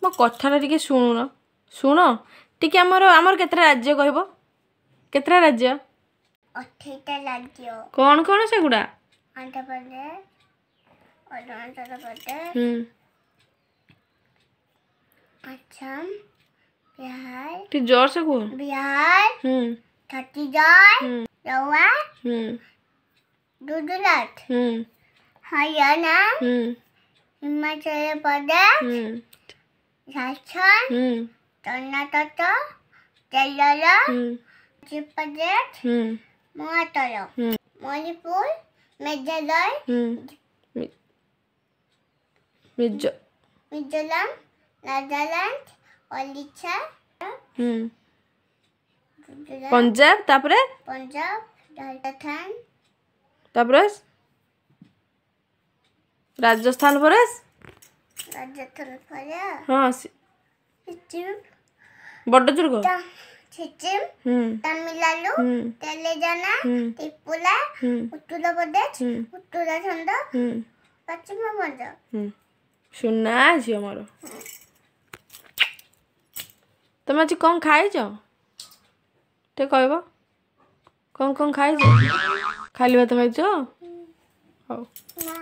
मो कथाटा टिके शुणुन शुण टिके आमर आमर केतरा राज्य कहबो केतरा राज्य 28टा राज्य कौन कौन से गुडा आंध्र प्रदेश अरुणाचल प्रदेश असम बिहार ती जोर से कहो बिहार छत्तीसगढ़ गोवा गुजरात हरियाणा हिमाचल प्रदेश झारखंड कर्नाटक केरला मध्य प्रदेश महाराष्ट्र मणिपुर मेघालय मिजोरम नागालैंड ओडिशा पंजाब तापरे पंजाब राजस्थान तापरे राजस्थान परेस राजस्थान परे हां सिक्किम बड़ दुर्ग सिक्किम तमिलनाडु तेलंगाना त्रिपुरा उत्तर प्रदेश उत्तराखंड पश्चिम बंगाल सुना झियो मोर तुम आज कौन खाइछ ते कहबो कौन कौन खाइछ खाली भात खाइछ हो ना